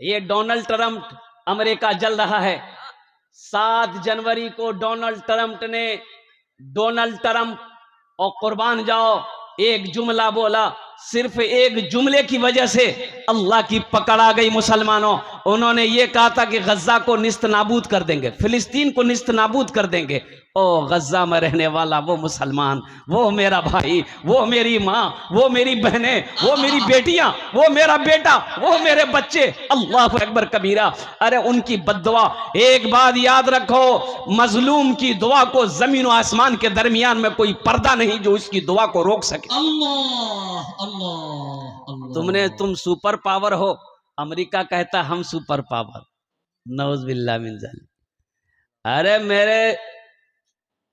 ये Donald Trump America जल रहा है। 7 जनवरी को डोनाल्ड ट्रंप और कुर्बान जाओ एक जुमला बोला, सिर्फ एक जुमले की वजह से अल्लाह की पकड़ आ गई मुसलमानों। उन्होंने ये कहा था कि गज्जा को निस्त नाबूद कर देंगे, फिलिस्तीन को निस्त नाबूद कर देंगे। ओ गज्जा में रहने वाला वो मुसलमान, वो मेरा भाई, वो मेरी माँ, वो मेरी बहनें, वो मेरी बेटियां, वो मेरा बेटा, वो मेरे बच्चे, अल्लाह अकबर कबीरा। अरे उनकी बद्दुआ, एक बात याद रखो, मजलूम की दुआ को जमीन और आसमान के दरमियान में कोई पर्दा नहीं जो उसकी दुआ को रोक सके। अल्लाह अल्लाह अल्लाह। तुम सुपर पावर हो, अमेरिका कहता हम सुपर पावर, नौज बिल्लाह मिन जालिक। अरे मेरे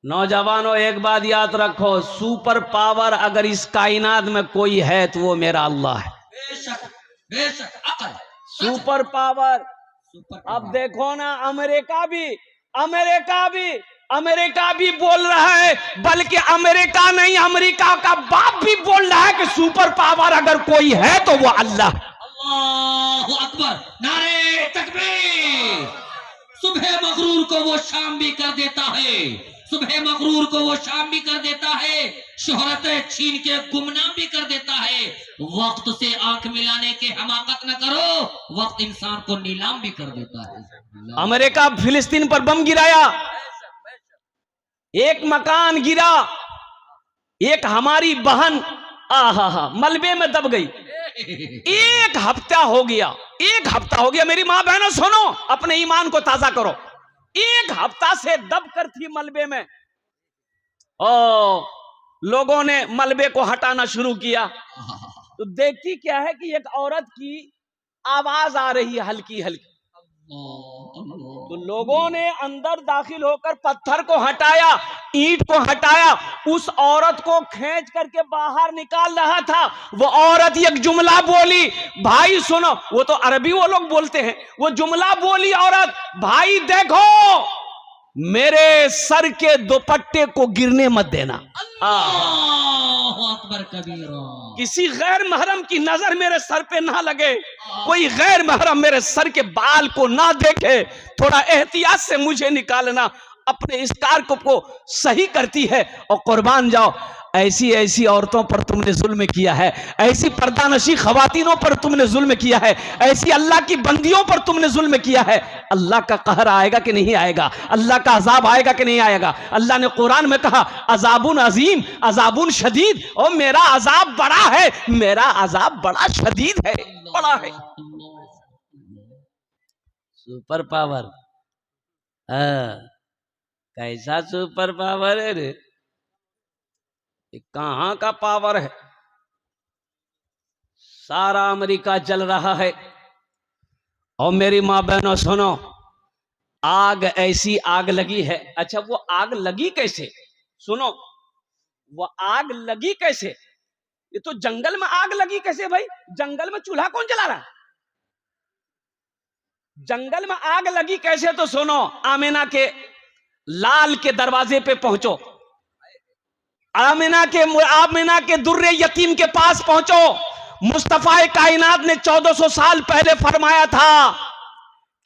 नौजवानों एक बात याद रखो, सुपर पावर अगर इस कायनात में कोई है तो वो मेरा अल्लाह है। बेशक बेशक अकल सुपर पावर। अब देखो ना, अमेरिका भी बोल रहा है, बल्कि अमेरिका नहीं, अमेरिका का बाप भी बोल रहा है कि सुपर पावर अगर कोई है तो वो अल्लाह है। अल्लाहु अकबर, नारे तकबीर। सुबह मगरूर को वो शाम भी कर देता है, सुबह मगरूर को वो शाम भी कर देता है, शोहरत छीन के गुमनाम भी कर देता है। वक्त से आंख मिलाने के हमाकत न करो, वक्त इंसान को नीलाम भी कर देता है। अमेरिका फिलिस्तीन पर बम गिराया, एक मकान गिरा, एक हमारी बहन मलबे में दब गई। एक हफ्ता हो गया मेरी माँ बहनों सुनो, अपने ईमान को ताजा करो। एक हफ्ता से दब कर थी मलबे में, लोगों ने मलबे को हटाना शुरू किया तो देखती क्या है कि एक औरत की आवाज आ रही है हल्की हल्की। तो लोगों ने अंदर दाखिल होकर पत्थर को हटाया, ईंट को हटाया, उस औरत को खींच करके बाहर निकाल रहा था। वो औरत एक जुमला बोली, भाई सुनो, वो तो अरबी वो लोग बोलते हैं, वो जुमला बोली औरत, भाई देखो मेरे सर के दुपट्टे को गिरने मत देना। अकबर कबीरा। किसी गैर महरम की नजर मेरे सर पे ना लगे, कोई गैर महरम मेरे सर के बाल को ना देखे, थोड़ा एहतियात से मुझे निकालना। अपने स्कार्फ को सही करती है और कुर्बान जाओ, ऐसी ऐसी औरतों पर तुमने जुल्म किया है, ऐसी पर्दानशी खवातीनों पर तुमने जुल्म किया है, ऐसी अल्लाह की बंदियों पर तुमने जुल्म किया है। अल्लाह का कहर आएगा कि नहीं आएगा, अल्लाह का अजाब आएगा कि नहीं आएगा। अल्लाह ने कुरान में कहा अजाबुन अजीम अजाबुन शदीद, और मेरा अजाब बड़ा है, मेरा अजाब बड़ा शदीद है, बड़ा है। सुपर पावर, कैसा सुपर पावर है रे, कहां का पावर है। सारा अमेरिका जल रहा है। और मेरी माँ बहनों सुनो, आग ऐसी आग लगी है। अच्छा वो आग लगी कैसे, सुनो, वो आग लगी कैसे, ये तो जंगल में आग लगी कैसे भाई, जंगल में चूल्हा कौन जला रहा है, जंगल में आग लगी कैसे। तो सुनो, आमिना के लाल के दरवाजे पे पहुंचो, आमिना के दुर्रे यतीम के पास पहुंचो। मुस्तफा कायनात ने 1400 साल पहले फरमाया था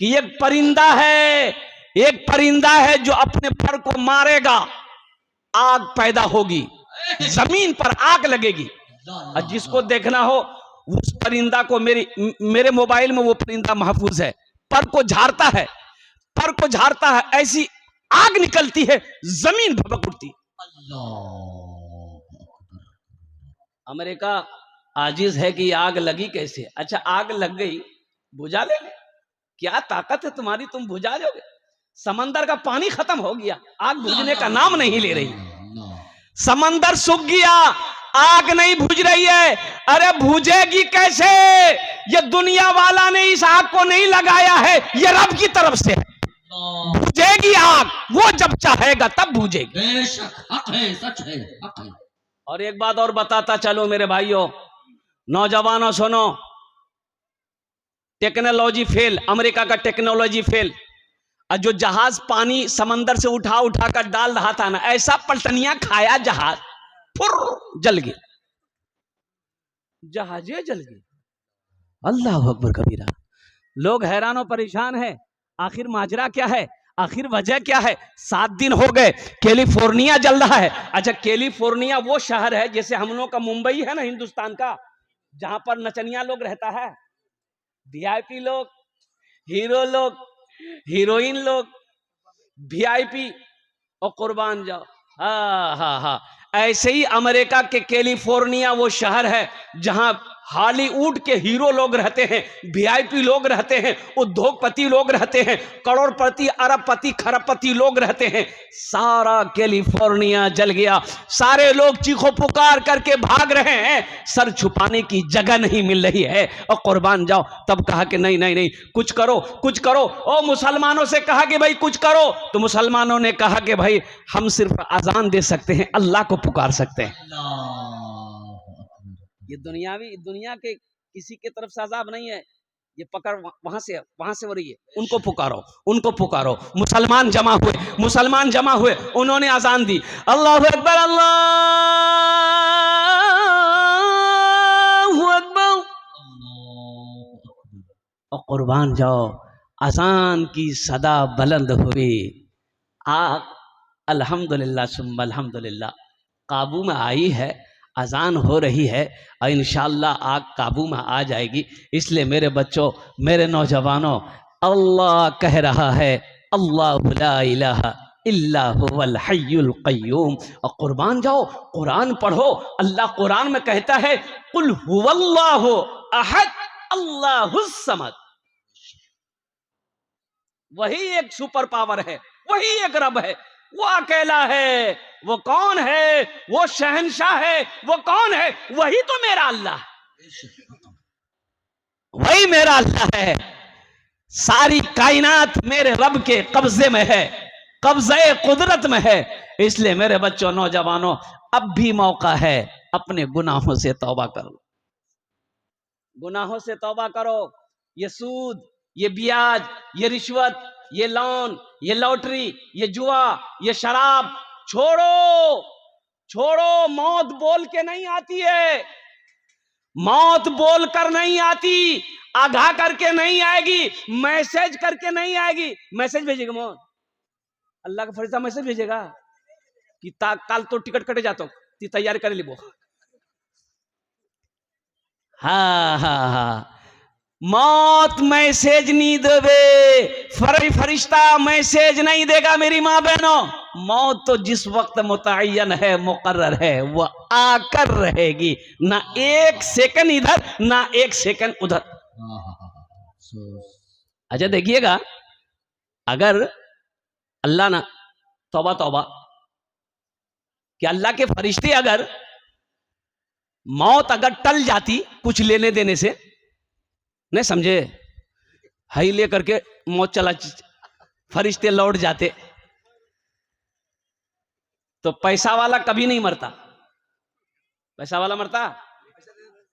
कि एक परिंदा है जो अपने पर को मारेगा, आग पैदा होगी, जमीन पर आग लगेगी। और जिसको देखना हो उस परिंदा को, मेरे मोबाइल में वो परिंदा महफूज है, पर को झाड़ता है, ऐसी आग निकलती है, जमीन भभक उठती। अमेरिका आजिज है कि आग लगी कैसे। अच्छा आग लग गई, बुझा लेंगे, क्या ताकत है तुम्हारी, तुम बुझा दोगे। समंदर का पानी खत्म हो गया, आग बुझने का नाम नहीं ले रही। समंदर सूख गया, आग नहीं बुझ रही है। अरे बुझेगी कैसे, ये दुनिया वाला ने इस आग को नहीं लगाया है, ये रब की तरफ से है। बुझेगी आग, वो जब चाहेगा तब बुझेगी। बेशक हक है, सच है, हक है। और एक बात और बताता चलो मेरे भाइयों नौजवानों सुनो, टेक्नोलॉजी फेल, अमेरिका का टेक्नोलॉजी फेल। और जो जहाज पानी समंदर से उठा कर डाल रहा था ना, ऐसा पलटनिया खाया जहाज, फुर जल गया, जहाजे जल गए। अल्लाह अकबर कबीरा। लोग हैरान और परेशान है, आखिर माजरा क्या है, आखिर वजह क्या है। 7 दिन हो गए कैलिफोर्निया जल रहा है। अच्छा, कैलिफोर्निया वो शहर है जैसे हम लोग का मुंबई है ना हिंदुस्तान का, जहां पर नचनिया लोग रहता है, वीआईपी लोग, हीरो लोग, हीरोइन लोग, वीआईपी और कुर्बान जाओ। हाँ हाँ हाँ, ऐसे ही अमेरिका के कैलिफोर्निया वो शहर है जहां हॉलीवुड के हीरो लोग रहते हैं, वीआईपी लोग रहते हैं, उद्योगपति लोग रहते हैं, करोड़पति, अरबपति, खरबपति लोग रहते हैं। सारा कैलिफोर्निया जल गया, सारे लोग चीखो पुकार करके भाग रहे हैं, सर छुपाने की जगह नहीं मिल रही है और कुर्बान जाओ। तब कहा कि नहीं नहीं नहीं, कुछ करो कुछ करो। और मुसलमानों से कहा कि भाई कुछ करो, तो मुसलमानों ने कहा कि भाई हम सिर्फ अजान दे सकते हैं, अल्लाह को पुकार सकते हैं। ये दुनिया के किसी के तरफ से अजाब नहीं है, ये पकड़ वहां से हो रही है। उनको पुकारो, उनको पुकारो। मुसलमान जमा हुए, उन्होंने अजान दी, अल्लाहु अकबर, अल्लाहु अकबर, और कुर्बान जाओ। अजान की सदा बुलंद हुई, आग अल्हम्दुलिल्लाह सुम्मा अल्हम्दुलिल्लाह काबू में आई है, अजान हो रही है और इंशाअल्लाह आग काबू में आ जाएगी। इसलिए मेरे बच्चों, मेरे नौजवानों, अल्लाह कह रहा है अल्लाहु ला इलाहा इल्ला हुवल हय्युल क़य्यूम। और कुर्बान जाओ, कुरान पढ़ो। अल्लाह कुरान में कहता है कुल हुवल्लाहु अहद अल्लाहुस समद। वही एक सुपर पावर है, वही एक रब है, वो अकेला है। वो कौन है? वो शहंशाह है। वो कौन है? वही तो मेरा अल्लाह है, वही मेरा अल्लाह है। सारी कायनात मेरे रब के कब्जे में है, कब्जे कुदरत में है। इसलिए मेरे बच्चों, नौजवानों, अब भी मौका है, अपने गुनाहों से तौबा करो, गुनाहों से तौबा करो। ये सूद, ये ब्याज, ये रिश्वत, ये लोन, ये लॉटरी, ये जुआ, ये शराब छोड़ो, छोड़ो। मौत बोल के नहीं आती है, मौत बोल कर नहीं आती, आगाह करके नहीं आएगी, मैसेज करके नहीं आएगी। मैसेज भेजेगा मौत, अल्लाह का फरिश्ता मैसेज भेजेगा कि काल तो टिकट कटे जातो, ती तैयारी कर ली वो। हाँ हाँ हाँ, मौत मैसेज नहीं देवे, फरिश्ता मैसेज नहीं देगा मेरी माँ बहनों। मौत तो जिस वक्त मुतय्यन है, मुकर्रर है, वह आकर रहेगी, ना एक सेकंड इधर ना एक सेकंड उधर। अच्छा देखिएगा, अगर अल्लाह ना, तौबा तौबा, कि अल्लाह के फरिश्ते अगर मौत अगर टल जाती कुछ लेने देने से, नहीं समझे, हई लेकर के मौत चला, फरिश्ते लौट जाते, तो पैसा वाला कभी नहीं मरता। पैसा वाला मरता?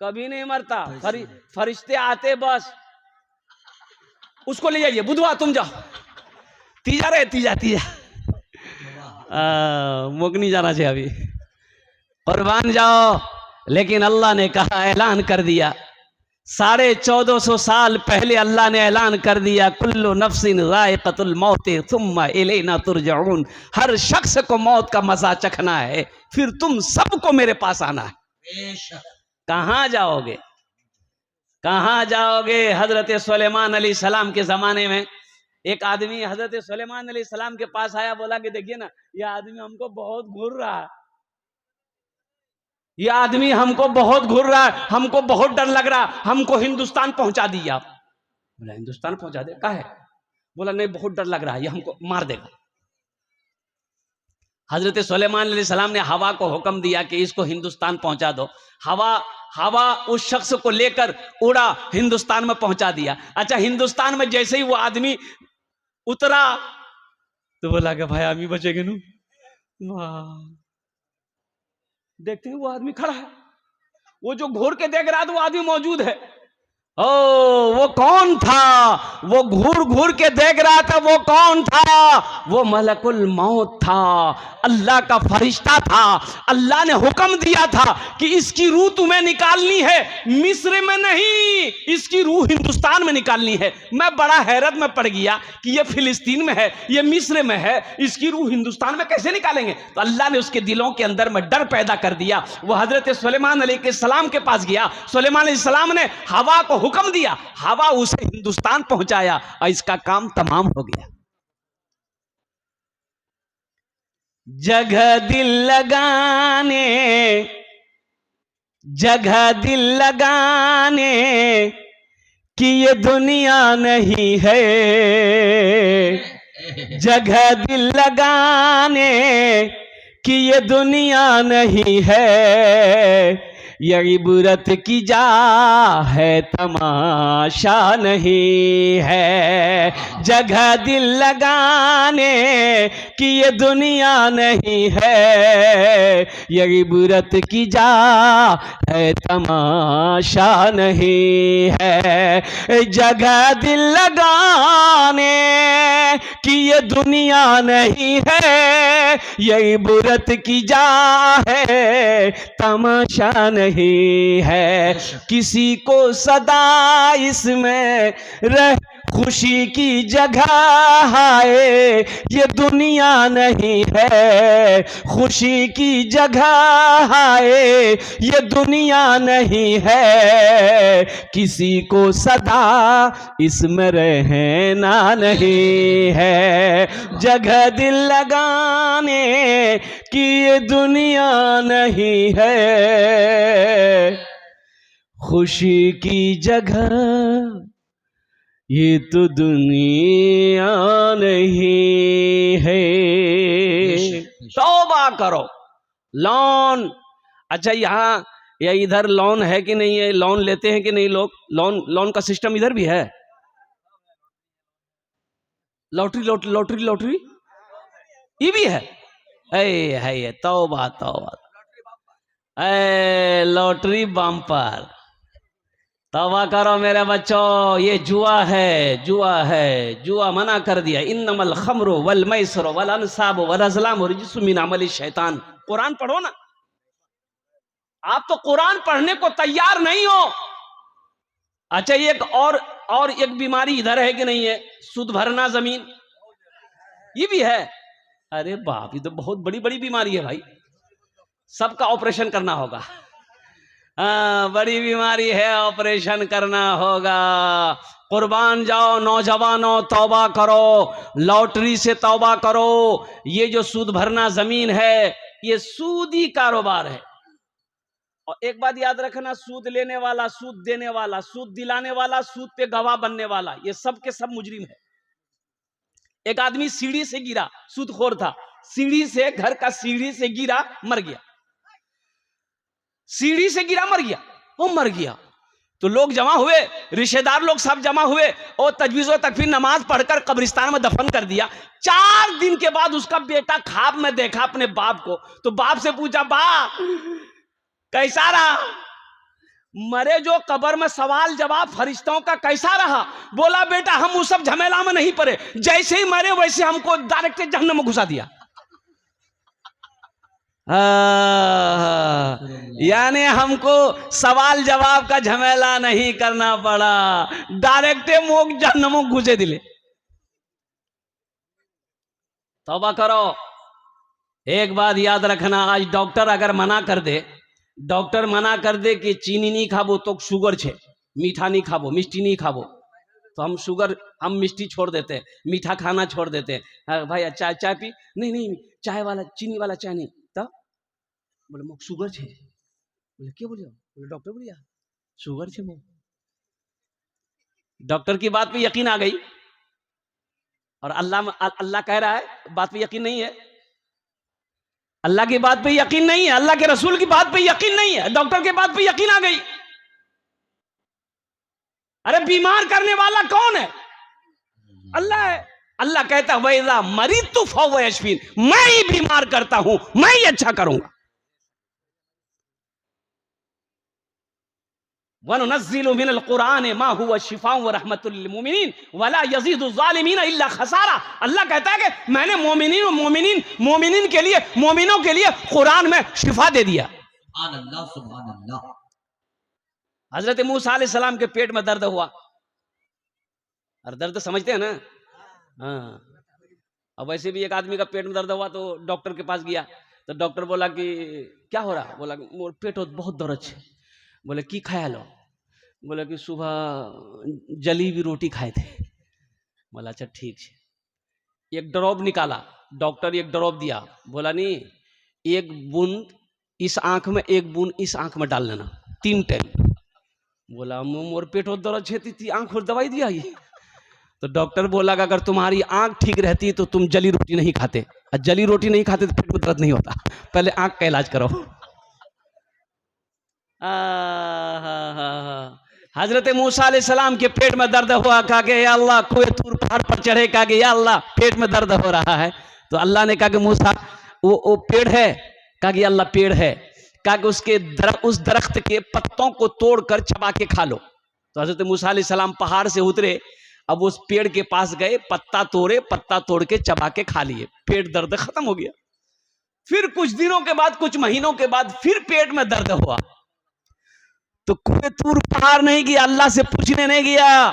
कभी नहीं मरता। फरिश्ते आते, बस उसको ले जाइए, बुधवा तुम जाओ, तीजा रहे, तीजा मुकनी जाना चाहिए अभी, कुर्बान जाओ। लेकिन अल्लाह ने कहा, ऐलान कर दिया, 1450 साल पहले अल्लाह ने ऐलान कर दिया, कुल्लु नफ्सिन ज़ाइक़तुल मौत सुम्मा इलैना तुरजऊन। हर शख्स को मौत का मजा चखना है, फिर तुम सबको मेरे पास आना है। कहां जाओगे, कहां जाओगे? हजरत सुलेमान अलैहिस्सलाम के जमाने में एक आदमी हजरत सुलेमान अलैहिस्सलाम के पास आया, बोला कि देखिए ना, यह आदमी हमको बहुत घूर रहा है, ये आदमी हमको बहुत घूर रहा है, हमको बहुत डर लग रहा, हमको हिंदुस्तान पहुंचा दिया। बोला हिंदुस्तान पहुंचा दे? का है? बोला नहीं, बहुत डर लग रहा है, ये हमको मार देगा। हजरत सुलेमान अलैहिस्सलाम ने हवा को हुक्म दिया कि इसको हिंदुस्तान पहुंचा दो। हवा उस शख्स को लेकर उड़ा, हिंदुस्तान में पहुंचा दिया। अच्छा, हिंदुस्तान में जैसे ही वो आदमी उतरा तो बोला कि भाई आदमी बचेगे नू। देखते हैं वो आदमी खड़ा है, वो जो घूर के देख रहा था वो आदमी मौजूद है, ओ वो कौन था? वो घूर घूर के देख रहा था, वो कौन था? वो मलकुल मौत था, अल्लाह का फरिश्ता था। अल्लाह ने हुक्म दिया था कि इसकी रूह तुम्हें निकालनी है, मिस्र में नहीं, इसकी रूह हिंदुस्तान में निकालनी है। मैं बड़ा हैरत में पड़ गया कि ये फिलिस्तीन में है, ये मिस्र में है, इसकी रूह हिंदुस्तान में कैसे निकालेंगे? तो अल्लाह ने उसके दिलों के अंदर में डर पैदा कर दिया। वो हजरत सुलेमान अलैहिस्सलाम के पास गया, सुलेमान अलैहिस्सलाम ने हवा को हुक्म दिया, हवा उसे हिंदुस्तान पहुंचाया और इसका काम तमाम हो गया। जगह दिल लगाने, जगह दिल लगाने कि ये दुनिया नहीं है, जगह दिल लगाने कि ये दुनिया नहीं है, ये इबरत की जा है, तमाशा नहीं है। जगह दिल लगाने कि ये दुनिया नहीं है, ये इबरत की जा है, तमाशा नहीं है। जगह दिल लगाने कि ये दुनिया नहीं है, ये इबरत की जा है, तमाशा नहीं है। किसी को सदा इसमें रह खुशी की जगह है, ये दुनिया नहीं है, खुशी की जगह है, ये दुनिया नहीं है। किसी को सदा इसमें रहना नहीं है, जगह दिल लगाने कि ये दुनिया नहीं है, खुशी की जगह ये तो दुनिया नहीं है। तौबा करो। लोन, अच्छा यहाँ या इधर लोन है कि नहीं है? लोन लेते हैं कि नहीं लोग? लोन का सिस्टम इधर भी है? लॉटरी लॉटरी लॉटरी लॉटरी ये भी है? है तौबा तौबा, लॉटरी बम्पर। तौबा करो मेरे बच्चों, ये जुआ है, जुआ है, जुआ मना कर दिया। इन्नमल खम्रु वल मैसरु वल अंसाबु वल अज़लामु रिज्सुम मिन अमलि शैतान। कुरान पढ़ो ना, आप तो कुरान पढ़ने को तैयार नहीं हो। अच्छा और एक बीमारी इधर है कि नहीं है? सूद भरना जमीन, ये भी है। अरे बाप, ये तो बहुत बड़ी बड़ी बीमारी है भाई, सबका ऑपरेशन करना होगा। बड़ी बीमारी है, ऑपरेशन करना होगा। कुर्बान जाओ नौजवानों, तौबा करो, लॉटरी से तौबा करो। ये जो सूद भरना जमीन है, ये सूदी कारोबार है। और एक बात याद रखना, सूद लेने वाला, सूद देने वाला, सूद दिलाने वाला, सूद पे गवाह बनने वाला, ये सब के सब मुजरिम है। एक आदमी सीढ़ी से गिरा, सूदखोर था, सीढ़ी से, घर का सीढ़ी से गिरा, मर गया। सीढ़ी से गिरा, मर गया, वो मर गया। तो लोग जमा हुए, रिश्तेदार लोग सब जमा हुए और तजवीज़ व तकफीर नमाज पढ़कर कब्रिस्तान में दफन कर दिया। 4 दिन के बाद उसका बेटा ख्वाब में देखा अपने बाप को, तो बाप से पूछा, बाप कैसा रहा? मरे जो कब्र में सवाल जवाब फरिश्तों का कैसा रहा? बोला, बेटा हम उस सब झमेला में नहीं पड़े, जैसे ही मरे वैसे हमको डायरेक्ट जहन्नम में घुसा दिया। यानी हमको सवाल जवाब का झमेला नहीं करना पड़ा, डायरेक्ट मोक जहन्नम में घुसे दिले। तौबा करो। एक बात याद रखना, आज डॉक्टर अगर मना कर दे, डॉक्टर मना कर दे कि चीनी नहीं खाबो तो शुगर छे, मीठा नहीं खाबो, मिष्टी नहीं खाबो, तो हम मिष्टी छोड़ देते हैं, मीठा खाना छोड़ देते हैं। भाई चाय पी, नहीं चाय वाला, चीनी वाला चाय नहीं। तब बोले मुझे शुगर छे। बोले क्या बोलियो? बोले डॉक्टर बोलिया शुगर छे। डॉक्टर की बात पे यकीन आ गई और अल्लाह कह रहा है बात पे यकीन नहीं है, अल्लाह की बात पे यकीन नहीं है, अल्लाह के रसूल की बात पे यकीन नहीं है, डॉक्टर के बात पे यकीन आ गई। अरे बीमार करने वाला कौन है? अल्लाह है। अल्लाह कहता है वैदा मरीदतु फहुव यशफीन, मैं ही बीमार करता हूं, मैं ही अच्छा करूंगा। वनुनज़्ज़िलु मिनल क़ुरान मा हुवा शिफ़ाउन व रहमतुल लिल मुमिनीन वला यज़ीदु ज़ालिमीन इल्ला खसारा। अल्लाह कहता है कि मैंने मोमिनीन के लिए, मोमिनों के लिए कुरान में शिफा दे दिया। सुभान अल्लाह, सुभान अल्लाह। हजरत मूसा अलैहिस्सलाम के पेट में दर्द हुआ, और दर्द समझते हैं ना, हाँ। अब वैसे भी एक आदमी का पेट में दर्द हुआ तो डॉक्टर के पास गया, तो डॉक्टर बोला कि क्या हो रहा? बोला मोर पेट बहुत दर्द है। बोले की खाया लो? बोला कि सुबह जली हुई रोटी खाए थे। बोला अच्छा ठीक है। एक ड्रॉप निकाला, डॉक्टर एक ड्रॉप दिया, बोला नहीं, एक बूंद इस आंख में, एक बूंद इस आंख में डाल लेना 3 टाइम। बोला मोर पेट और दर्द छेती आंख और दवाई दिया ये। तो डॉक्टर बोला कि अगर तुम्हारी आंख ठीक रहती तो तुम जली रोटी नहीं खाते, और जली रोटी नहीं खाते तो पेट में दर्द नहीं होता। पहले आंख का इलाज करो। हजरत मूसा अलैहिस्सलाम के पेट में दर्द हुआ, कहा कि या अल्लाह, कोई तूर पहाड़ पर चढ़े, कहा कि या अल्लाह पेट में दर्द हो रहा है। तो अल्लाह ने कहा कि मूसा वो पेड़ है? कहा कि अल्लाह पेड़ है। कहा कि उस दरख्त के पत्तों को तोड़कर चबा के खा लो। तो हजरत मूसा अलैहिस्सलाम पहाड़ से उतरे, अब उस पेड़ के पास गए, पत्ता तोड़े, पत्ता तोड़ के चबा के खा लिए, पेट दर्द खत्म हो गया। फिर कुछ दिनों के बाद, कुछ महीनों के बाद फिर पेट में दर्द हुआ, तो कोई तूर पहाड़ नहीं गया, अल्लाह से पूछने नहीं गया,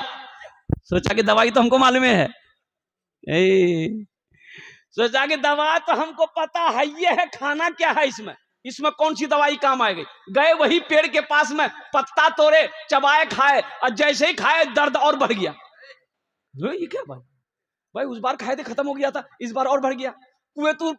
सोचा कि दवाई तो हमको मालूम है, सोचा कि दवा तो हमको पता है, ये है, खाना क्या है इसमें कौन सी दवाई काम आएगी। गए वही पेड़ के पास में, पत्ता तोड़े, चबाए, खाए, और जैसे ही खाए दर्द और बढ़ गया। ये क्या भाई उस बार खाए थे खत्म हो गया था, इस बार और बढ़ गया। कुएं तूर